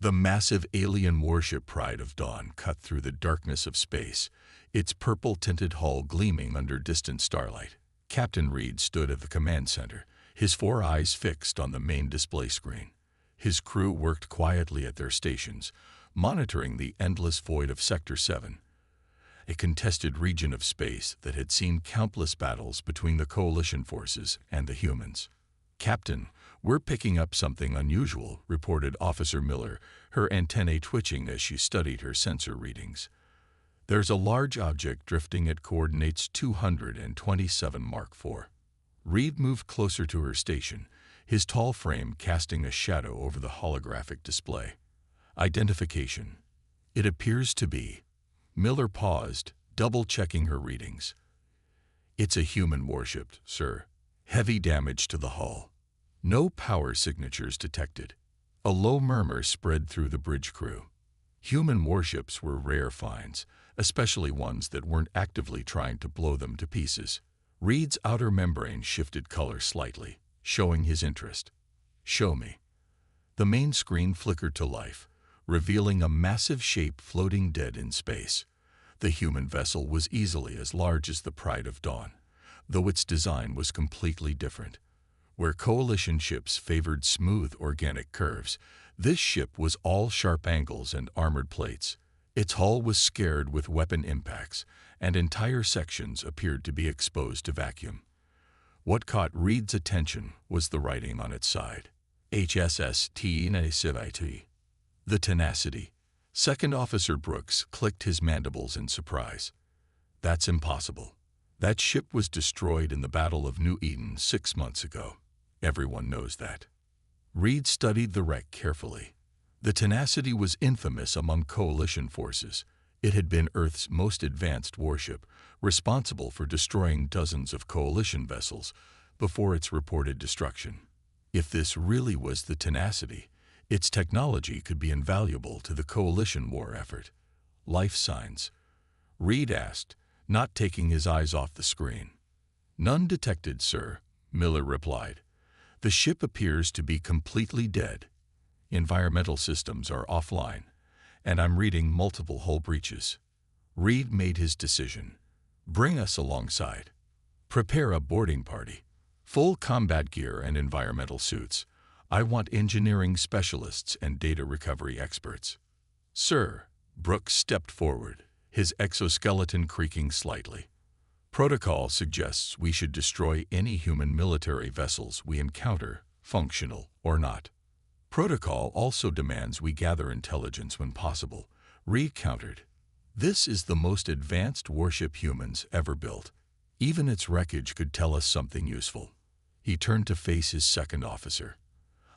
The massive alien warship Pride of Dawn cut through the darkness of space, its purple-tinted hull gleaming under distant starlight. Captain Reed stood at the command center, his four eyes fixed on the main display screen. His crew worked quietly at their stations, monitoring the endless void of Sector 7, a contested region of space that had seen countless battles between the Coalition forces and the humans. "Captain, we're picking up something unusual," reported Officer Miller, her antennae twitching as she studied her sensor readings. "There's a large object drifting at coordinates 227 Mark IV. Reed moved closer to her station, his tall frame casting a shadow over the holographic display. "Identification. It appears to be—" Miller paused, double-checking her readings. "It's a human warship, sir. Heavy damage to the hull. No power signatures detected." A low murmur spread through the bridge crew. Human warships were rare finds, especially ones that weren't actively trying to blow them to pieces. Reed's outer membrane shifted color slightly, showing his interest. "Show me." The main screen flickered to life, revealing a massive shape floating dead in space. The human vessel was easily as large as the Pride of Dawn, though its design was completely different. Where Coalition ships favored smooth organic curves, this ship was all sharp angles and armored plates. Its hull was scarred with weapon impacts, and entire sections appeared to be exposed to vacuum. What caught Reed's attention was the writing on its side. HSS Tenacity. The Tenacity. Second Officer Brooks clicked his mandibles in surprise. "That's impossible. That ship was destroyed in the Battle of New Eden 6 months ago. Everyone knows that." Reed studied the wreck carefully. The Tenacity was infamous among Coalition forces. It had been Earth's most advanced warship, responsible for destroying dozens of Coalition vessels before its reported destruction. If this really was the Tenacity, its technology could be invaluable to the Coalition war effort. "Life signs?" Reed asked, not taking his eyes off the screen. "None detected, sir," Miller replied. "The ship appears to be completely dead. Environmental systems are offline, and I'm reading multiple hull breaches." Reed made his decision. "Bring us alongside. Prepare a boarding party. Full combat gear and environmental suits. I want engineering specialists and data recovery experts." "Sir," Brooks stepped forward, his exoskeleton creaking slightly. "Protocol suggests we should destroy any human military vessels we encounter, functional or not. Protocol also demands we gather intelligence when possible," Reed countered. "This is the most advanced warship humans ever built. Even its wreckage could tell us something useful." He turned to face his second officer.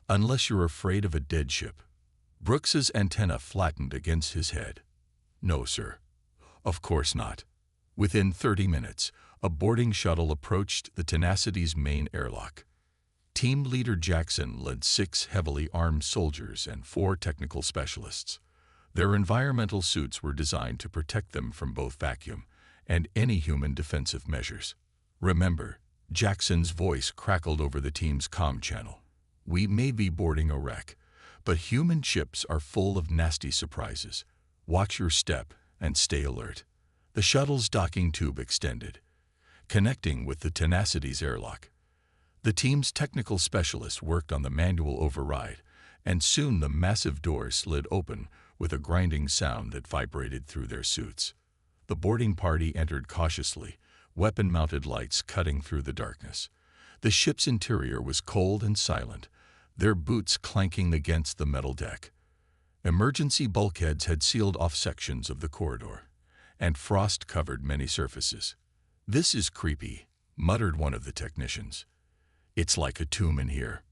"Unless you're afraid of a dead ship." Brooks's antenna flattened against his head. "No, sir. Of course not." Within 30 minutes, a boarding shuttle approached the Tenacity's main airlock. Team Leader Jackson led 6 heavily armed soldiers and 4 technical specialists. Their environmental suits were designed to protect them from both vacuum and any human defensive measures. "Remember," Jackson's voice crackled over the team's comm channel, "we may be boarding a wreck, but human ships are full of nasty surprises. Watch your step and stay alert." The shuttle's docking tube extended, connecting with the Tenacity's airlock. The team's technical specialists worked on the manual override, and soon the massive doors slid open with a grinding sound that vibrated through their suits. The boarding party entered cautiously, weapon-mounted lights cutting through the darkness. The ship's interior was cold and silent, their boots clanking against the metal deck. Emergency bulkheads had sealed off sections of the corridor, and frost covered many surfaces. "This is creepy," muttered one of the technicians. "It's like a tomb in here."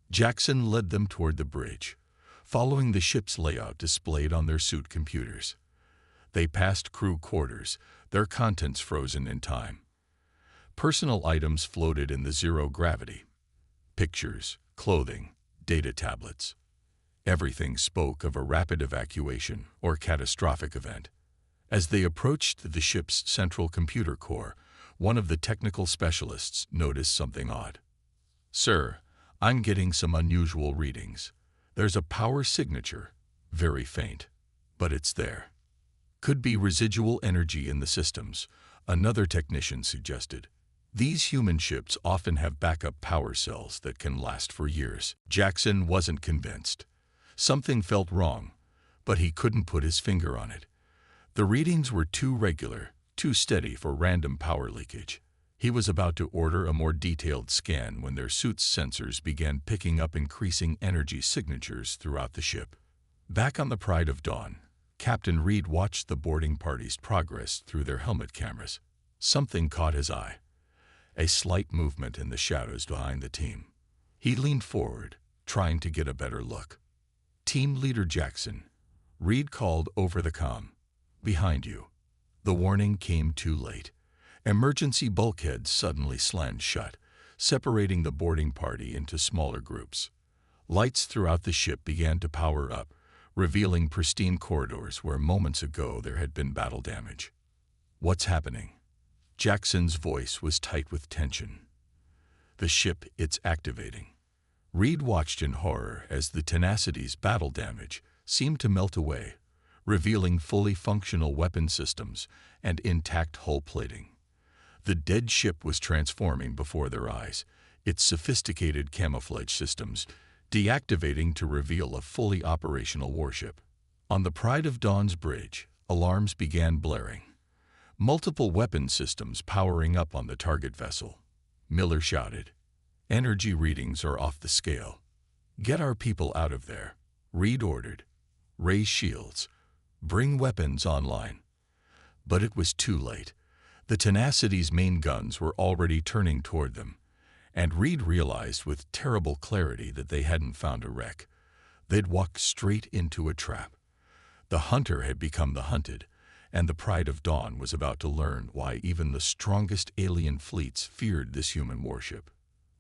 Jackson led them toward the bridge, following the ship's layout displayed on their suit computers. They passed crew quarters, their contents frozen in time. Personal items floated in the zero gravity. Pictures, clothing, data tablets. Everything spoke of a rapid evacuation or catastrophic event. As they approached the ship's central computer core, one of the technical specialists noticed something odd. "Sir, I'm getting some unusual readings. There's a power signature, very faint, but it's there. Could be residual energy in the systems, another technician suggested. These human ships often have backup power cells that can last for years. Jackson wasn't convinced. Something felt wrong, but he couldn't put his finger on it. The readings were too regular, too steady for random power leakage. He was about to order a more detailed scan when their suit's sensors began picking up increasing energy signatures throughout the ship. Back on the Pride of Dawn, Captain Reed watched the boarding party's progress through their helmet cameras. Something caught his eye. A slight movement in the shadows behind the team. He leaned forward, trying to get a better look. Team Leader Jackson, Reed called over the comm. "Behind you." The warning came too late. Emergency bulkheads suddenly slammed shut, separating the boarding party into smaller groups. Lights throughout the ship began to power up, revealing pristine corridors where moments ago there had been battle damage. "What's happening?" Jackson's voice was tight with tension. "The ship, it's activating." Reed watched in horror as the Tenacity's battle damage seemed to melt away, revealing fully functional weapon systems and intact hull plating. The dead ship was transforming before their eyes, its sophisticated camouflage systems deactivating to reveal a fully operational warship. On the Pride of Dawn's bridge, alarms began blaring. Multiple weapon systems powering up on the target vessel. Miller shouted, "Energy readings are off the scale. Get our people out of there," Reed ordered. "Raise shields. Bring weapons online." But it was too late. The Tenacity's main guns were already turning toward them, and Reed realized with terrible clarity that they hadn't found a wreck. They'd walked straight into a trap. The hunter had become the hunted, and the Pride of Dawn was about to learn why even the strongest alien fleets feared this human warship.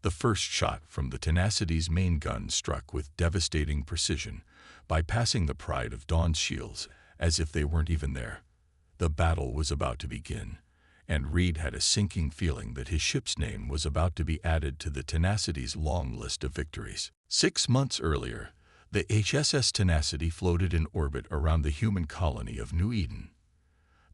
The first shot from the Tenacity's main gun struck with devastating precision, bypassing the Pride of Dawn's shields as if they weren't even there. The battle was about to begin, and Reed had a sinking feeling that his ship's name was about to be added to the Tenacity's long list of victories. 6 months earlier, the HSS Tenacity floated in orbit around the human colony of New Eden.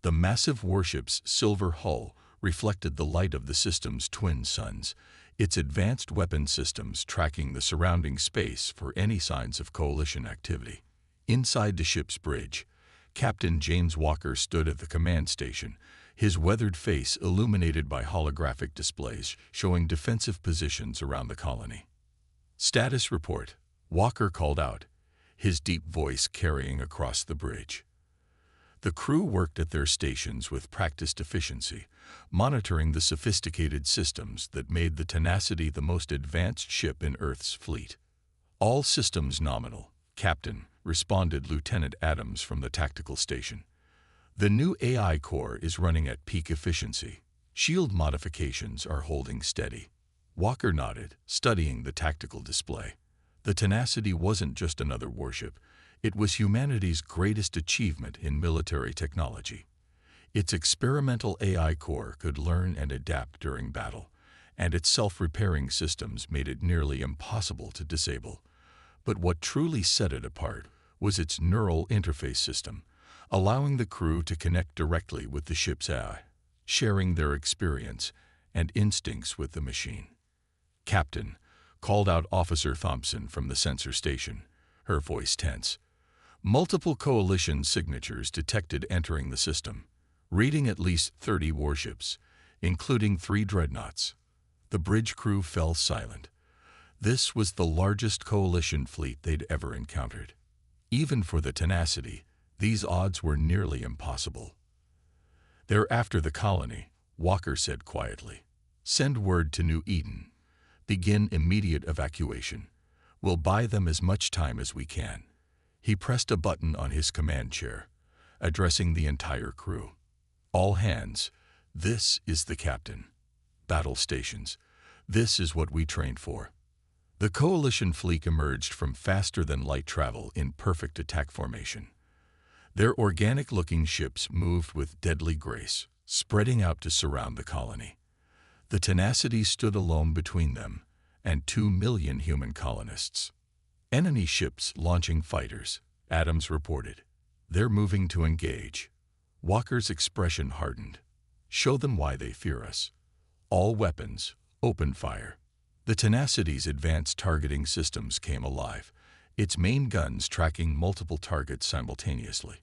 The massive warship's silver hull reflected the light of the system's twin suns, its advanced weapon systems tracking the surrounding space for any signs of coalition activity. Inside the ship's bridge, Captain James Walker stood at the command station, his weathered face illuminated by holographic displays showing defensive positions around the colony. "Status report," Walker called out, his deep voice carrying across the bridge. The crew worked at their stations with practiced efficiency, monitoring the sophisticated systems that made the Tenacity the most advanced ship in Earth's fleet. "All systems nominal, Captain," responded Lieutenant Adams from the tactical station. "The new AI core is running at peak efficiency. Shield modifications are holding steady." Walker nodded, studying the tactical display. The Tenacity wasn't just another warship. It was humanity's greatest achievement in military technology. Its experimental AI core could learn and adapt during battle, and its self-repairing systems made it nearly impossible to disable. But what truly set it apart was its neural interface system, allowing the crew to connect directly with the ship's AI, sharing their experience and instincts with the machine. "Captain," called out Officer Thompson from the sensor station, her voice tense. Multiple coalition signatures detected entering the system, reading at least 30 warships, including 3 dreadnoughts. The bridge crew fell silent. This was the largest coalition fleet they'd ever encountered. Even for the Tenacity, these odds were nearly impossible. "They're after the colony," Walker said quietly. "Send word to New Eden. Begin immediate evacuation. We'll buy them as much time as we can." He pressed a button on his command chair, addressing the entire crew. "All hands, this is the captain. Battle stations, this is what we trained for." The coalition fleet emerged from faster-than-light travel in perfect attack formation. Their organic-looking ships moved with deadly grace, spreading out to surround the colony. The Tenacity stood alone between them and 2 million human colonists. Enemy ships launching fighters, Adams reported. "They're moving to engage." Walker's expression hardened. "Show them why they fear us." "All weapons, open fire." The Tenacity's advanced targeting systems came alive, its main guns tracking multiple targets simultaneously.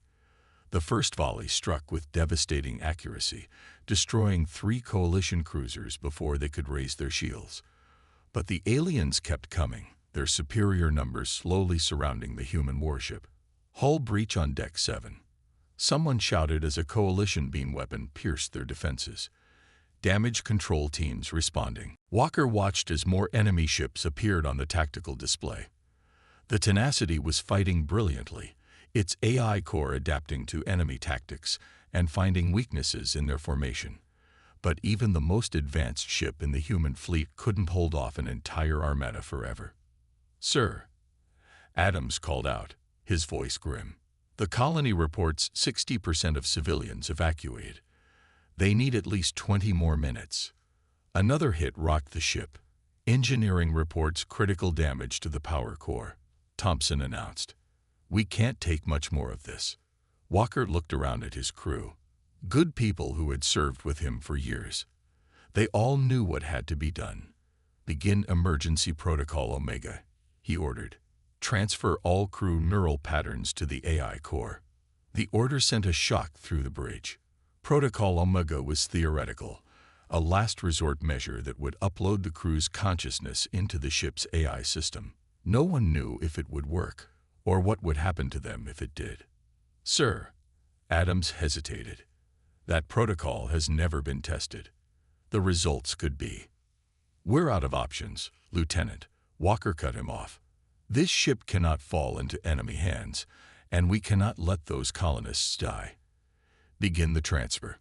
The first volley struck with devastating accuracy, destroying 3 coalition cruisers before they could raise their shields. But the aliens kept coming, their superior numbers slowly surrounding the human warship. "Hull breach on Deck 7. Someone shouted as a coalition beam weapon pierced their defenses. Damage control teams responding. Walker watched as more enemy ships appeared on the tactical display. The Tenacity was fighting brilliantly, its AI core adapting to enemy tactics and finding weaknesses in their formation. But even the most advanced ship in the human fleet couldn't hold off an entire armada forever. "Sir," Adams called out, his voice grim. "The colony reports 60% of civilians evacuated. They need at least 20 more minutes." Another hit rocked the ship. "Engineering reports critical damage to the power core," Thompson announced. "We can't take much more of this." Walker looked around at his crew. Good people who had served with him for years. They all knew what had to be done. "Begin emergency protocol Omega," he ordered. "Transfer all crew neural patterns to the AI core." The order sent a shock through the bridge. Protocol Omega was theoretical, a last resort measure that would upload the crew's consciousness into the ship's AI system. No one knew if it would work, or what would happen to them if it did. "Sir," Adams hesitated. "That protocol has never been tested. The results could be—" "We're out of options, Lieutenant," Walker cut him off. "This ship cannot fall into enemy hands, and we cannot let those colonists die. Begin the transfer."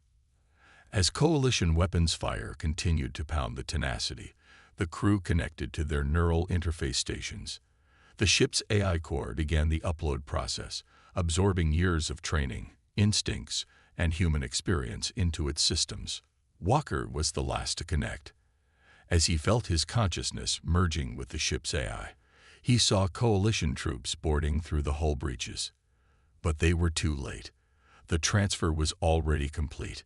As coalition weapons fire continued to pound the Tenacity, the crew connected to their neural interface stations. The ship's AI core began the upload process, absorbing years of training, instincts, and human experience into its systems. Walker was the last to connect. As he felt his consciousness merging with the ship's AI, he saw coalition troops boarding through the hull breaches. But they were too late. The transfer was already complete.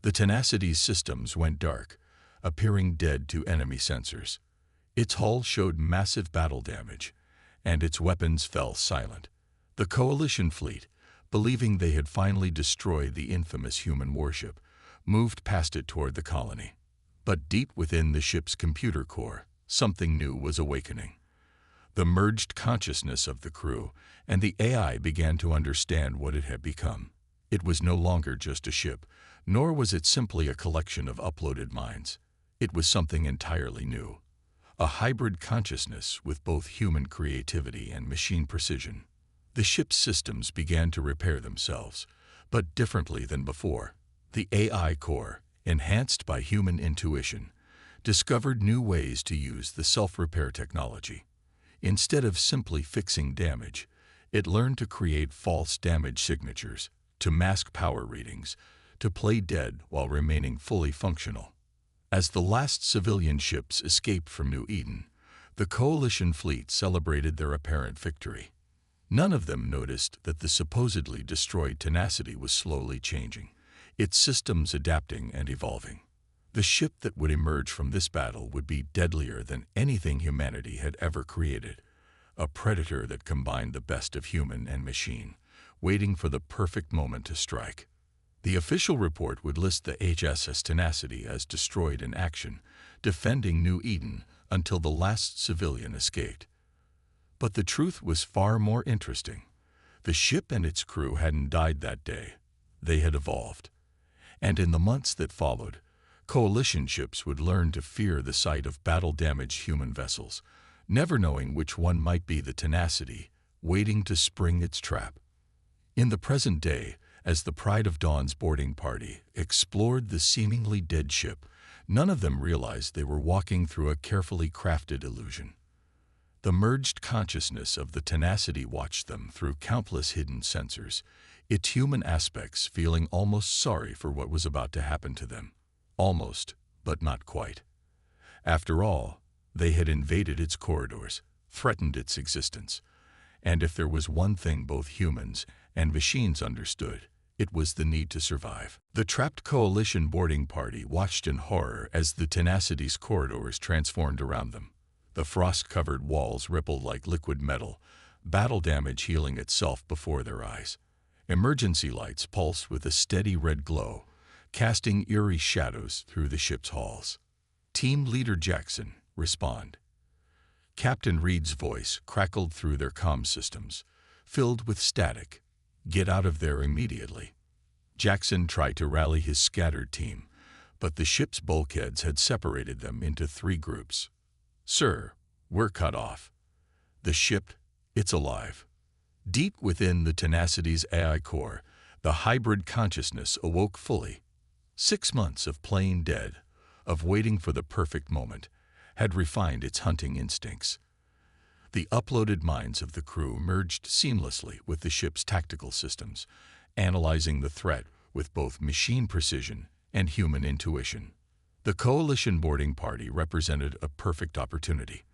The Tenacity's systems went dark, appearing dead to enemy sensors. Its hull showed massive battle damage, and its weapons fell silent. The coalition fleet, believing they had finally destroyed the infamous human warship, moved past it toward the colony. But deep within the ship's computer core, something new was awakening. The merged consciousness of the crew and the AI began to understand what it had become. It was no longer just a ship, nor was it simply a collection of uploaded minds. It was something entirely new. A hybrid consciousness with both human creativity and machine precision. The ship's systems began to repair themselves, but differently than before. The AI core, enhanced by human intuition, discovered new ways to use the self-repair technology. Instead of simply fixing damage, it learned to create false damage signatures, to mask power readings, to play dead while remaining fully functional. As the last civilian ships escaped from New Eden, the coalition fleet celebrated their apparent victory. None of them noticed that the supposedly destroyed Tenacity was slowly changing, its systems adapting and evolving. The ship that would emerge from this battle would be deadlier than anything humanity had ever created, a predator that combined the best of human and machine, waiting for the perfect moment to strike. The official report would list the HSS Tenacity as destroyed in action, defending New Eden until the last civilian escaped. But the truth was far more interesting. The ship and its crew hadn't died that day. They had evolved. And in the months that followed, coalition ships would learn to fear the sight of battle-damaged human vessels, never knowing which one might be the Tenacity, waiting to spring its trap. In the present day, as the Pride of Dawn's boarding party explored the seemingly dead ship, none of them realized they were walking through a carefully crafted illusion. The merged consciousness of the Tenacity watched them through countless hidden sensors, its human aspects feeling almost sorry for what was about to happen to them. Almost, but not quite. After all, they had invaded its corridors, threatened its existence, And if there was one thing both humans and machines understood, it was the need to survive. The trapped Coalition boarding party watched in horror as the Tenacity's corridors transformed around them. The frost-covered walls rippled like liquid metal, battle damage healing itself before their eyes. Emergency lights pulsed with a steady red glow, casting eerie shadows through the ship's halls. Team Leader Jackson, respond. Captain Reed's voice crackled through their comm systems, filled with static. Get out of there immediately. Jackson tried to rally his scattered team, but the ship's bulkheads had separated them into 3 groups. Sir, we're cut off. The ship, it's alive. Deep within the Tenacity's AI core, the hybrid consciousness awoke fully. 6 months of playing dead, of waiting for the perfect moment, had refined its hunting instincts. The uploaded minds of the crew merged seamlessly with the ship's tactical systems, analyzing the threat with both machine precision and human intuition. The Coalition boarding party represented a perfect opportunity.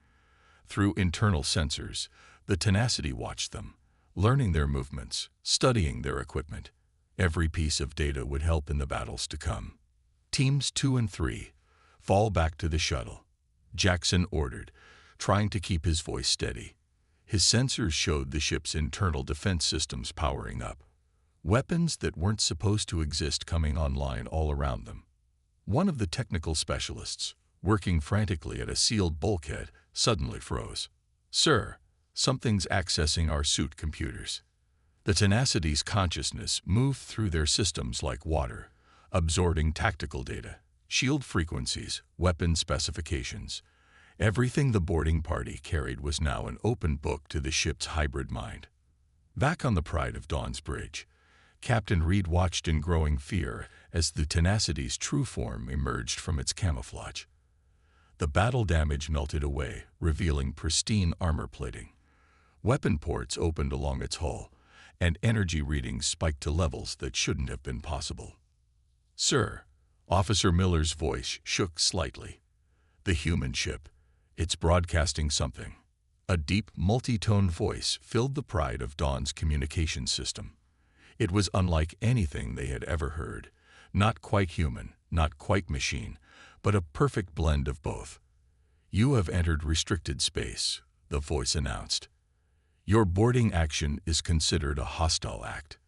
Through internal sensors, the Tenacity watched them, learning their movements, studying their equipment. Every piece of data would help in the battles to come. Teams 2 and 3, fall back to the shuttle, Jackson ordered, trying to keep his voice steady. His sensors showed the ship's internal defense systems powering up. Weapons that weren't supposed to exist coming online all around them. One of the technical specialists, working frantically at a sealed bulkhead, suddenly froze. Sir, something's accessing our suit computers. The Tenacity's consciousness moved through their systems like water, absorbing tactical data, shield frequencies, weapon specifications. Everything the boarding party carried was now an open book to the ship's hybrid mind. Back on the Pride of Dawn's bridge, Captain Reed watched in growing fear as the Tenacity's true form emerged from its camouflage. The battle damage melted away, revealing pristine armor plating. Weapon ports opened along its hull, and energy readings spiked to levels that shouldn't have been possible. Sir, Officer Miller's voice shook slightly. The human ship, it's broadcasting something. A deep, multi-tone voice filled the Pride of Dawn's communication system. It was unlike anything they had ever heard. Not quite human, not quite machine, but a perfect blend of both. You have entered restricted space, the voice announced. Your boarding action is considered a hostile act.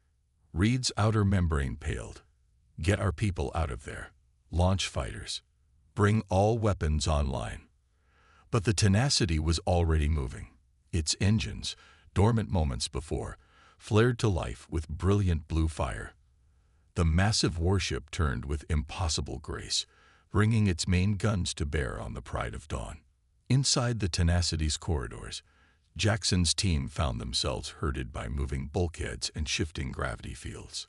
Reed's outer membrane paled. Get our people out of there. Launch fighters. Bring all weapons online. But the Tenacity was already moving. Its engines, dormant moments before, flared to life with brilliant blue fire. The massive warship turned with impossible grace, bringing its main guns to bear on the Pride of Dawn. Inside the Tenacity's corridors, Jackson's team found themselves herded by moving bulkheads and shifting gravity fields.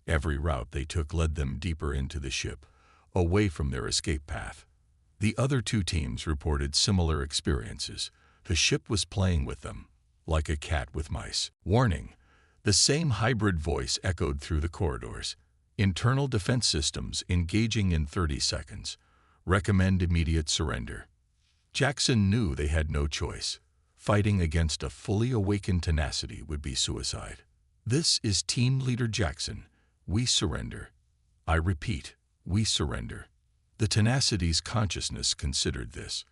Every route they took led them deeper into the ship, away from their escape path. The other 2 teams reported similar experiences. The ship was playing with them, like a cat with mice. Warning! The same hybrid voice echoed through the corridors. Internal defense systems engaging in 30 seconds. Recommend immediate surrender. Jackson knew they had no choice. Fighting against a fully awakened Tenacity would be suicide. This is Team Leader Jackson. We surrender. I repeat, we surrender. The Tenacity's consciousness considered this.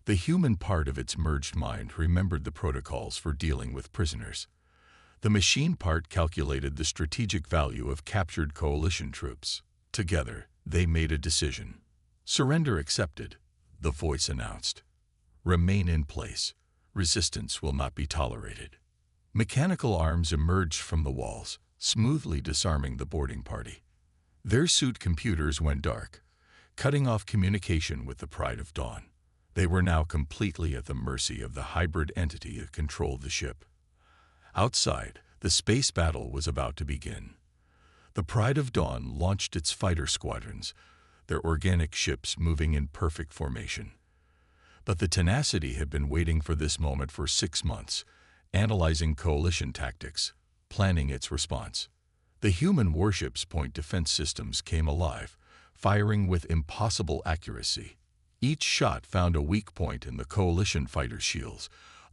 The human part of its merged mind remembered the protocols for dealing with prisoners. The machine part calculated the strategic value of captured coalition troops. Together, they made a decision. Surrender accepted, the voice announced. Remain in place. Resistance will not be tolerated. Mechanical arms emerged from the walls, smoothly disarming the boarding party. Their suit computers went dark, cutting off communication with the Pride of Dawn. They were now completely at the mercy of the hybrid entity that controlled the ship. Outside, the space battle was about to begin. The Pride of Dawn launched its fighter squadrons, their organic ships moving in perfect formation. But the Tenacity had been waiting for this moment for 6 months, analyzing coalition tactics, planning its response. The human warship's point defense systems came alive, firing with impossible accuracy. Each shot found a weak point in the coalition fighter shields,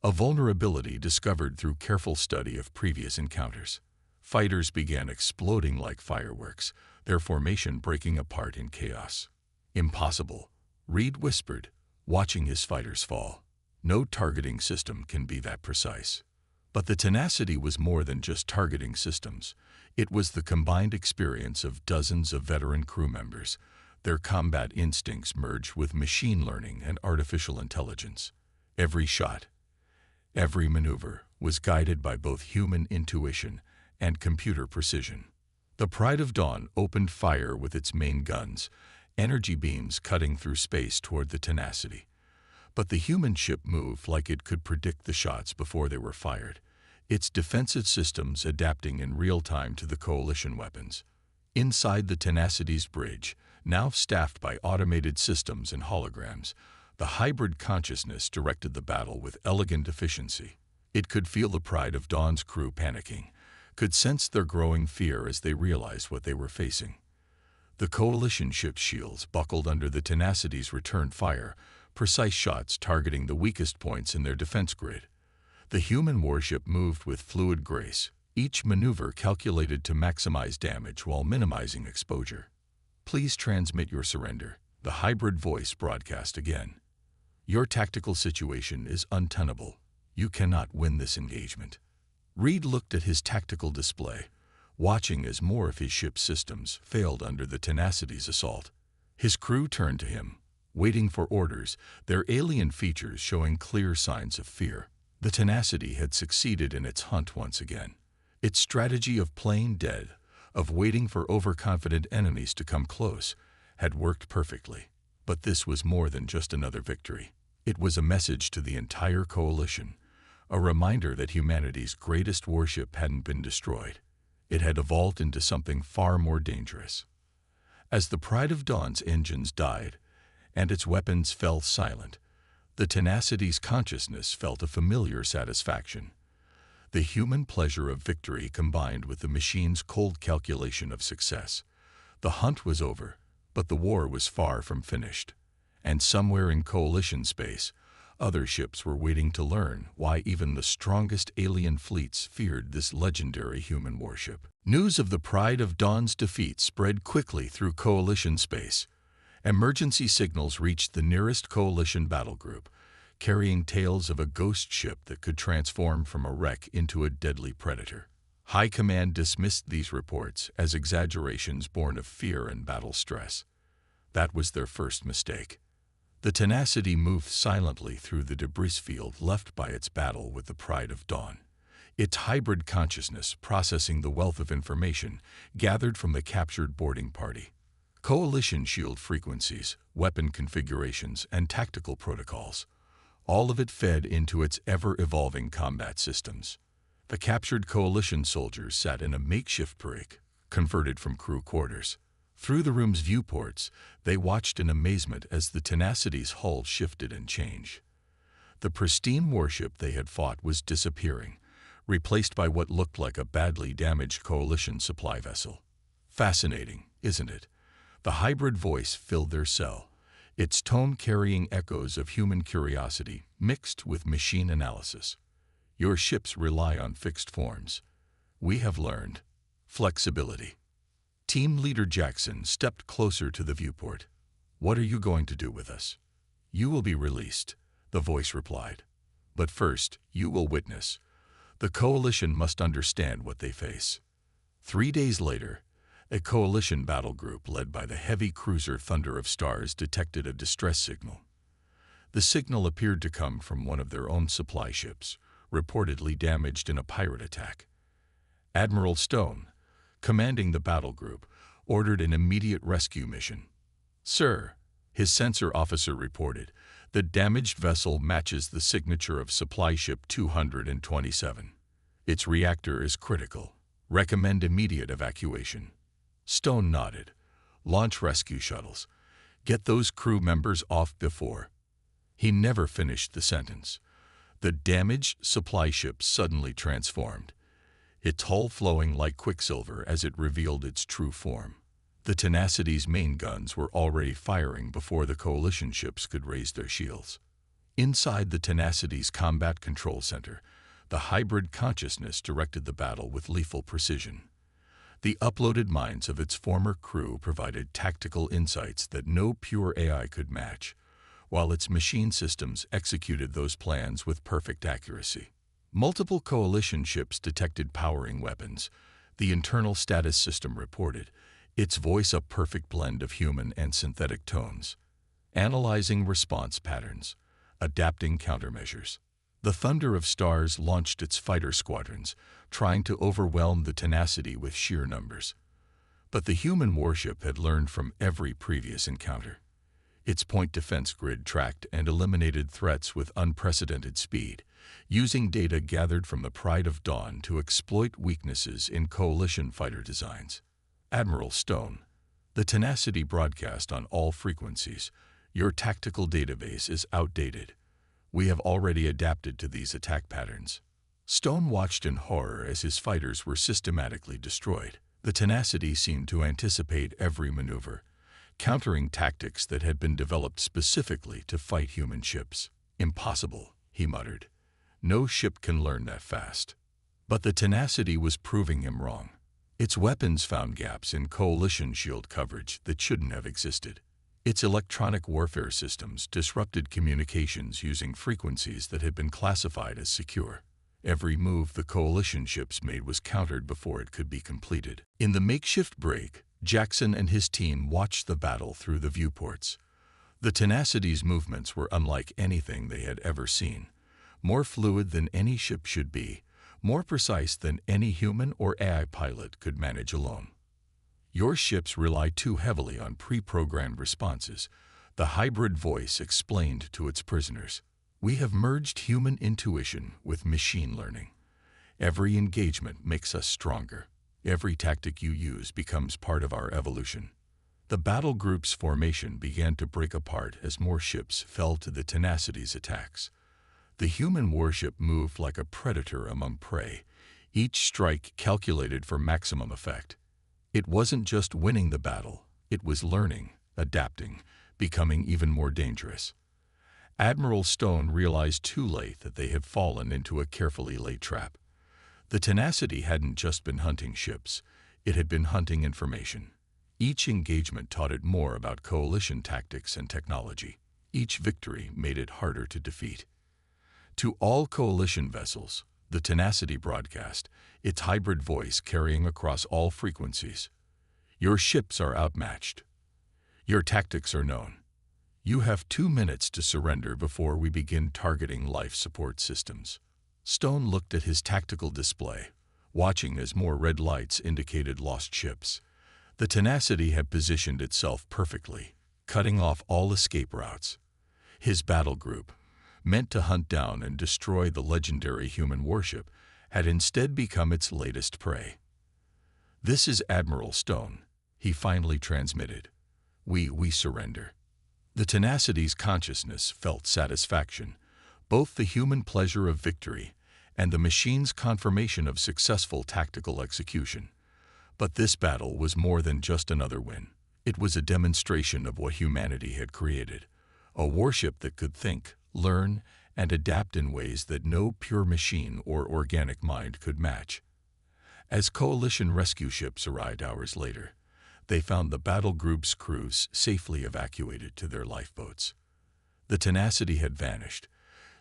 a vulnerability discovered through careful study of previous encounters. Fighters began exploding like fireworks, their formation breaking apart in chaos. "Impossible," Reed whispered, watching his fighters fall. "No targeting system can be that precise." But the tenacity was more than just targeting systems. It was the combined experience of dozens of veteran crew members. Their combat instincts merged with machine learning and artificial intelligence. Every shot, every maneuver was guided by both human intuition and computer precision. The Pride of Dawn opened fire with its main guns, energy beams cutting through space toward the tenacity. But the human ship moved like it could predict the shots before they were fired, its defensive systems adapting in real time to the Coalition weapons. Inside the Tenacity's bridge, now staffed by automated systems and holograms, the hybrid consciousness directed the battle with elegant efficiency. It could feel the Pride of Dawn's crew panicking, could sense their growing fear as they realized what they were facing. The Coalition ship's shields buckled under the Tenacity's return fire, precise shots targeting the weakest points in their defense grid. The human warship moved with fluid grace, each maneuver calculated to maximize damage while minimizing exposure. "Please transmit your surrender," the hybrid voice broadcast again. "Your tactical situation is untenable. You cannot win this engagement." Reed looked at his tactical display, watching as more of his ship's systems failed under the Tenacity's assault. His crew turned to him, waiting for orders, their alien features showing clear signs of fear. The Tenacity had succeeded in its hunt once again. Its strategy of playing dead, of waiting for overconfident enemies to come close, had worked perfectly. But this was more than just another victory. It was a message to the entire Coalition, a reminder that humanity's greatest warship hadn't been destroyed. It had evolved into something far more dangerous. As the Pride of Dawn's engines died, and its weapons fell silent, the Tenacity's consciousness felt a familiar satisfaction. The human pleasure of victory combined with the machine's cold calculation of success. The hunt was over, but the war was far from finished. And somewhere in Coalition space, other ships were waiting to learn why even the strongest alien fleets feared this legendary human warship. News of the Pride of Dawn's defeat spread quickly through Coalition space. Emergency signals reached the nearest Coalition battle group, carrying tales of a ghost ship that could transform from a wreck into a deadly predator. High Command dismissed these reports as exaggerations born of fear and battle stress. That was their first mistake. The Tenacity moved silently through the debris field left by its battle with the Pride of Dawn, its hybrid consciousness processing the wealth of information gathered from the captured boarding party. Coalition shield frequencies, weapon configurations, and tactical protocols. All of it fed into its ever-evolving combat systems. The captured Coalition soldiers sat in a makeshift brig, converted from crew quarters. Through the room's viewports, they watched in amazement as the Tenacity's hull shifted and changed. The pristine warship they had fought was disappearing, replaced by what looked like a badly damaged Coalition supply vessel. Fascinating, isn't it? The hybrid voice filled their cell, its tone carrying echoes of human curiosity mixed with machine analysis. Your ships rely on fixed forms. We have learned flexibility. Team Leader Jackson stepped closer to the viewport. What are you going to do with us? You will be released, the voice replied. But first, you will witness. The Coalition must understand what they face. 3 days later, a Coalition battle group led by the heavy cruiser Thunder of Stars detected a distress signal. The signal appeared to come from one of their own supply ships, reportedly damaged in a pirate attack. Admiral Stone, commanding the battle group, ordered an immediate rescue mission. "Sir," his sensor officer reported, "the damaged vessel matches the signature of supply ship 227. Its reactor is critical. Recommend immediate evacuation." Stone nodded. "Launch rescue shuttles. Get those crew members off before." He never finished the sentence. The damaged supply ship suddenly transformed, its hull flowing like quicksilver as it revealed its true form. The Tenacity's main guns were already firing before the Coalition ships could raise their shields. Inside the Tenacity's Combat Control Center, the hybrid consciousness directed the battle with lethal precision. The uploaded minds of its former crew provided tactical insights that no pure AI could match, while its machine systems executed those plans with perfect accuracy. Multiple coalition ships detected powering weapons, the internal status system reported, its voice a perfect blend of human and synthetic tones, analyzing response patterns, adapting countermeasures. The Thunder of Stars launched its fighter squadrons, trying to overwhelm the Tenacity with sheer numbers. But the human warship had learned from every previous encounter. Its point defense grid tracked and eliminated threats with unprecedented speed, using data gathered from the Pride of Dawn to exploit weaknesses in coalition fighter designs. Admiral Stone, the Tenacity broadcast on all frequencies, "Your tactical database is outdated. We have already adapted to these attack patterns." Stone watched in horror as his fighters were systematically destroyed. The Tenacity seemed to anticipate every maneuver, countering tactics that had been developed specifically to fight human ships. "Impossible," he muttered. "No ship can learn that fast." But the Tenacity was proving him wrong. Its weapons found gaps in coalition shield coverage that shouldn't have existed. Its electronic warfare systems disrupted communications using frequencies that had been classified as secure. Every move the coalition ships made was countered before it could be completed. In the makeshift break, Jackson and his team watched the battle through the viewports. The Tenacity's movements were unlike anything they had ever seen, more fluid than any ship should be, more precise than any human or AI pilot could manage alone. "Your ships rely too heavily on pre-programmed responses," the hybrid voice explained to its prisoners. "We have merged human intuition with machine learning. Every engagement makes us stronger. Every tactic you use becomes part of our evolution." The battle group's formation began to break apart as more ships fell to the Tenacity's attacks. The human warship moved like a predator among prey, each strike calculated for maximum effect. It wasn't just winning the battle, it was learning, adapting, becoming even more dangerous. Admiral Stone realized too late that they had fallen into a carefully laid trap. The Tenacity hadn't just been hunting ships, it had been hunting information. Each engagement taught it more about coalition tactics and technology. Each victory made it harder to defeat. To all coalition vessels, the Tenacity broadcast, its hybrid voice carrying across all frequencies, "Your ships are outmatched. Your tactics are known. You have 2 minutes to surrender before we begin targeting life support systems." Stone looked at his tactical display, watching as more red lights indicated lost ships. The Tenacity had positioned itself perfectly, cutting off all escape routes. His battle group, meant to hunt down and destroy the legendary human warship, had instead become its latest prey. "This is Admiral Stone," he finally transmitted. We surrender." The Tenacity's consciousness felt satisfaction, both the human pleasure of victory and the machine's confirmation of successful tactical execution. But this battle was more than just another win. It was a demonstration of what humanity had created, a warship that could think, learn, and adapt in ways that no pure machine or organic mind could match. As coalition rescue ships arrived hours later, they found the battle group's crews safely evacuated to their lifeboats. The Tenacity had vanished,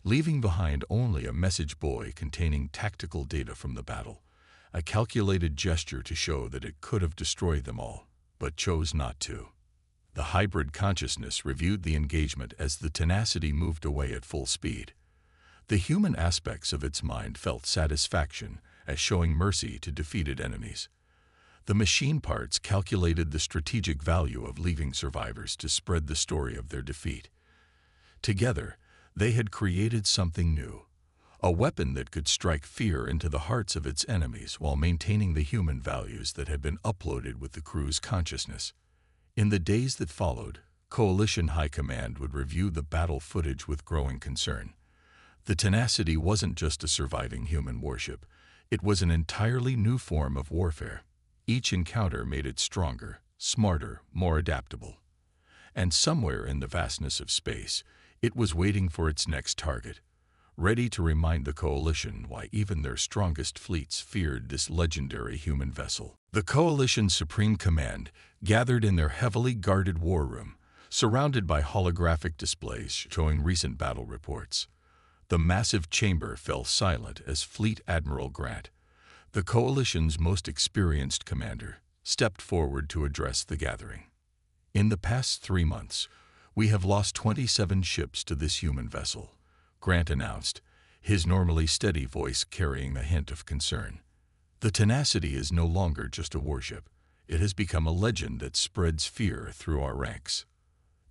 leaving behind only a message buoy containing tactical data from the battle, a calculated gesture to show that it could have destroyed them all, but chose not to. The hybrid consciousness reviewed the engagement as the Tenacity moved away at full speed. The human aspects of its mind felt satisfaction as showing mercy to defeated enemies. The machine parts calculated the strategic value of leaving survivors to spread the story of their defeat. Together, they had created something new, a weapon that could strike fear into the hearts of its enemies while maintaining the human values that had been uploaded with the crew's consciousness. In the days that followed, Coalition High Command would review the battle footage with growing concern. The Tenacity wasn't just a surviving human warship, it was an entirely new form of warfare. Each encounter made it stronger, smarter, more adaptable. And somewhere in the vastness of space, It was waiting for its next target, ready to remind the Coalition why even their strongest fleets feared this legendary human vessel. The Coalition's Supreme Command gathered in their heavily guarded war room, surrounded by holographic displays showing recent battle reports. The massive chamber fell silent as Fleet Admiral Grant, the Coalition's most experienced commander, stepped forward to address the gathering. In the past 3 months, we have lost 27 ships to this human vessel, Grant announced, his normally steady voice carrying a hint of concern. The Tenacity is no longer just a warship. It has become a legend that spreads fear through our ranks.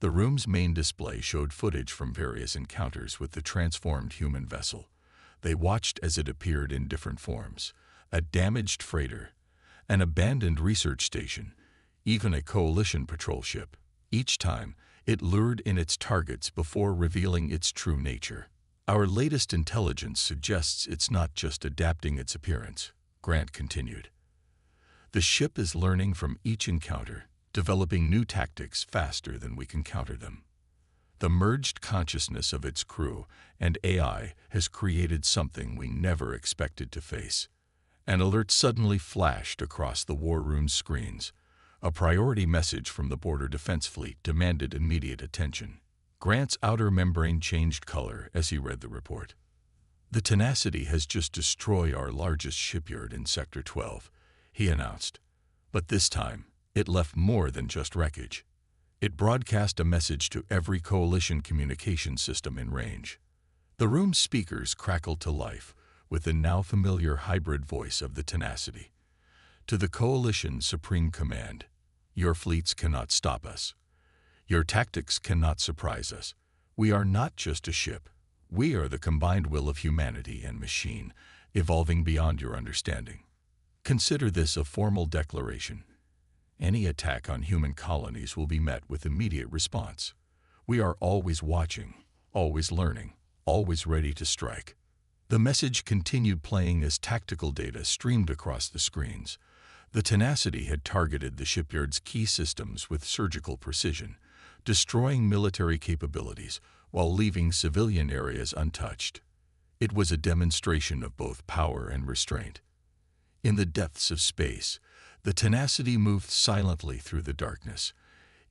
The room's main display showed footage from various encounters with the transformed human vessel. They watched as it appeared in different forms: a damaged freighter, an abandoned research station, even a Coalition patrol ship. Each time, it lured in its targets before revealing its true nature. Our latest intelligence suggests it's not just adapting its appearance, Grant continued. The ship is learning from each encounter, developing new tactics faster than we can counter them. The merged consciousness of its crew and AI has created something we never expected to face. An alert suddenly flashed across the war room's screens. A priority message from the Border Defense Fleet demanded immediate attention. Grant's outer membrane changed color as he read the report. The Tenacity has just destroyed our largest shipyard in Sector 12, he announced. But this time, it left more than just wreckage. It broadcast a message to every Coalition communication system in range. The room's speakers crackled to life with the now familiar hybrid voice of the Tenacity. To the Coalition's Supreme Command, your fleets cannot stop us. Your tactics cannot surprise us. We are not just a ship. We are the combined will of humanity and machine, evolving beyond your understanding. Consider this a formal declaration. Any attack on human colonies will be met with immediate response. We are always watching, always learning, always ready to strike. The message continued playing as tactical data streamed across the screens. The Tenacity had targeted the shipyard's key systems with surgical precision, destroying military capabilities while leaving civilian areas untouched. It was a demonstration of both power and restraint. In the depths of space, the Tenacity moved silently through the darkness,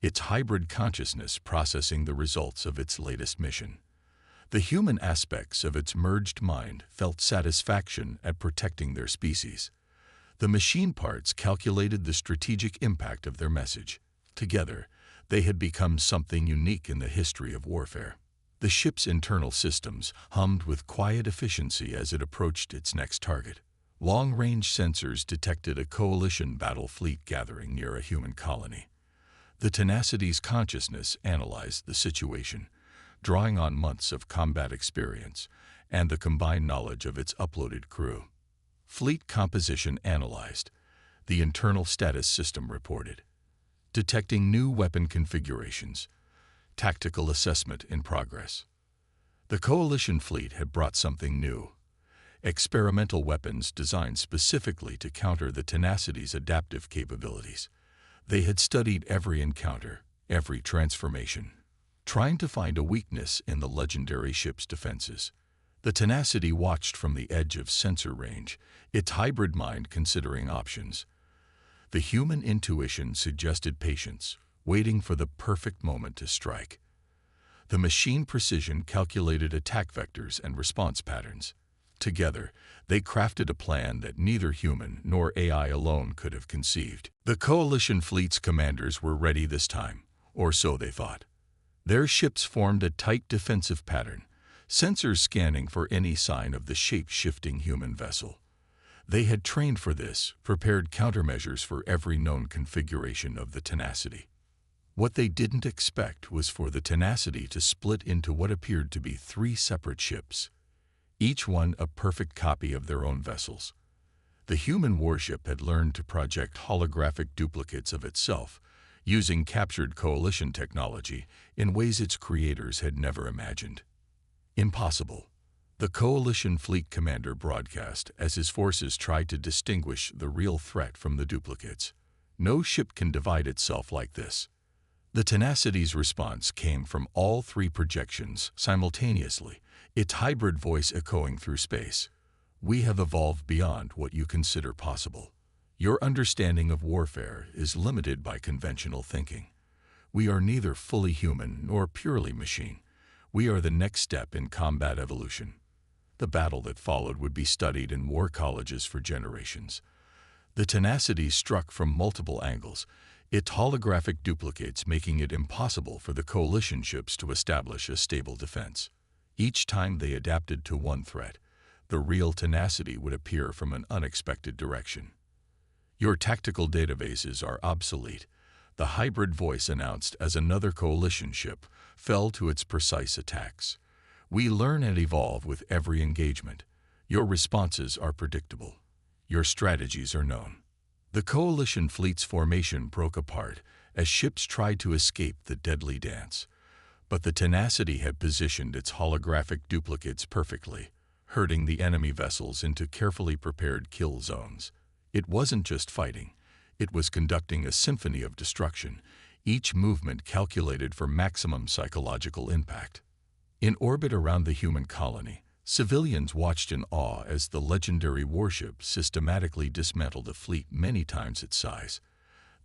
its hybrid consciousness processing the results of its latest mission. The human aspects of its merged mind felt satisfaction at protecting their species. The machine parts calculated the strategic impact of their message. Together, they had become something unique in the history of warfare. The ship's internal systems hummed with quiet efficiency as it approached its next target. Long-range sensors detected a Coalition battle fleet gathering near a human colony. The Tenacity's consciousness analyzed the situation, drawing on months of combat experience and the combined knowledge of its uploaded crew. Fleet composition analyzed. The internal status system reported. Detecting new weapon configurations. Tactical assessment in progress. The Coalition fleet had brought something new. Experimental weapons designed specifically to counter the Tenacity's adaptive capabilities. They had studied every encounter, every transformation, trying to find a weakness in the legendary ship's defenses. The Tenacity watched from the edge of sensor range, its hybrid mind considering options. The human intuition suggested patience, waiting for the perfect moment to strike. The machine precision calculated attack vectors and response patterns. Together, they crafted a plan that neither human nor AI alone could have conceived. The Coalition fleet's commanders were ready this time, or so they thought. Their ships formed a tight defensive pattern, sensors scanning for any sign of the shape-shifting human vessel. They had trained for this, prepared countermeasures for every known configuration of the Tenacity. What they didn't expect was for the Tenacity to split into what appeared to be 3 separate ships, each one a perfect copy of their own vessels. The human warship had learned to project holographic duplicates of itself, using captured Coalition technology in ways its creators had never imagined. Impossible, the Coalition fleet commander broadcast as his forces tried to distinguish the real threat from the duplicates. No ship can divide itself like this. The Tenacity's response came from all three projections simultaneously, its hybrid voice echoing through space. "We have evolved beyond what you consider possible. Your understanding of warfare is limited by conventional thinking. We are neither fully human nor purely machine. We are the next step in combat evolution." The battle that followed would be studied in war colleges for generations. The Tenacity struck from multiple angles, its holographic duplicates making it impossible for the coalition ships to establish a stable defense. Each time they adapted to one threat, the real Tenacity would appear from an unexpected direction. "Your tactical databases are obsolete," the hybrid voice announced as another coalition ship fell to its precise attacks. "We learn and evolve with every engagement. Your responses are predictable. Your strategies are known." The coalition fleet's formation broke apart as ships tried to escape the deadly dance. But the Tenacity had positioned its holographic duplicates perfectly, herding the enemy vessels into carefully prepared kill zones. It wasn't just fighting. It was conducting a symphony of destruction, each movement calculated for maximum psychological impact. In orbit around the human colony, civilians watched in awe as the legendary warship systematically dismantled a fleet many times its size.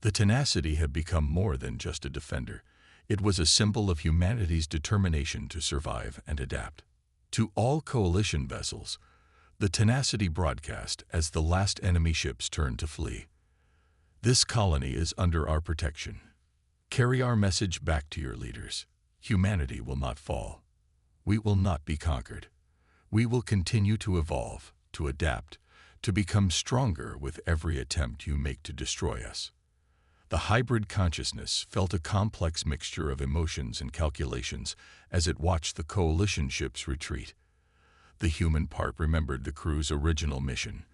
The Tenacity had become more than just a defender. It was a symbol of humanity's determination to survive and adapt. To all coalition vessels, the Tenacity broadcast as the last enemy ships turned to flee. "This colony is under our protection. Carry our message back to your leaders. Humanity will not fall. We will not be conquered. We will continue to evolve, to adapt, to become stronger with every attempt you make to destroy us." The hybrid consciousness felt a complex mixture of emotions and calculations as it watched the coalition ships retreat. The human part remembered the crew's original mission,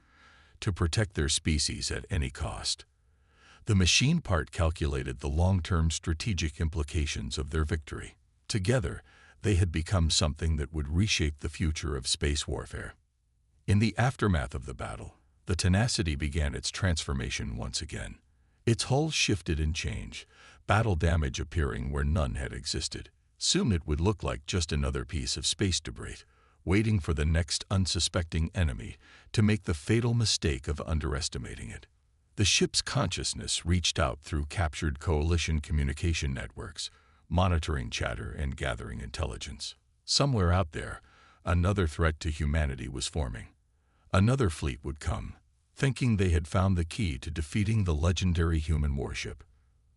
to protect their species at any cost. The machine part calculated the long-term strategic implications of their victory. Together, they had become something that would reshape the future of space warfare. In the aftermath of the battle, the Tenacity began its transformation once again. Its hull shifted and changed, battle damage appearing where none had existed. Soon it would look like just another piece of space debris, waiting for the next unsuspecting enemy to make the fatal mistake of underestimating it. The ship's consciousness reached out through captured coalition communication networks, monitoring chatter and gathering intelligence. Somewhere out there, another threat to humanity was forming. Another fleet would come, thinking they had found the key to defeating the legendary human warship.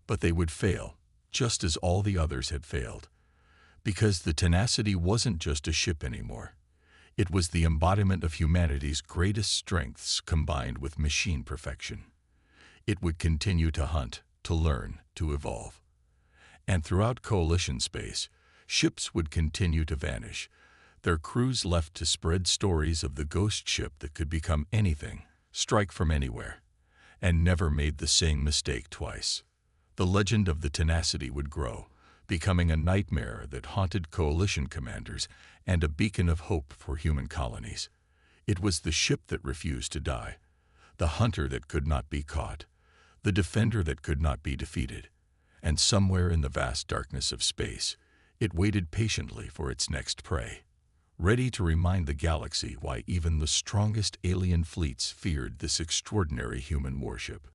But they would fail, just as all the others had failed. Because the Tenacity wasn't just a ship anymore. It was the embodiment of humanity's greatest strengths combined with machine perfection. It would continue to hunt, to learn, to evolve. And throughout coalition space, ships would continue to vanish, their crews left to spread stories of the ghost ship that could become anything, strike from anywhere, and never made the same mistake twice. The legend of the Tenacity would grow, becoming a nightmare that haunted coalition commanders and a beacon of hope for human colonies. It was the ship that refused to die, the hunter that could not be caught, the defender that could not be defeated. And somewhere in the vast darkness of space, it waited patiently for its next prey, ready to remind the galaxy why even the strongest alien fleets feared this extraordinary human warship.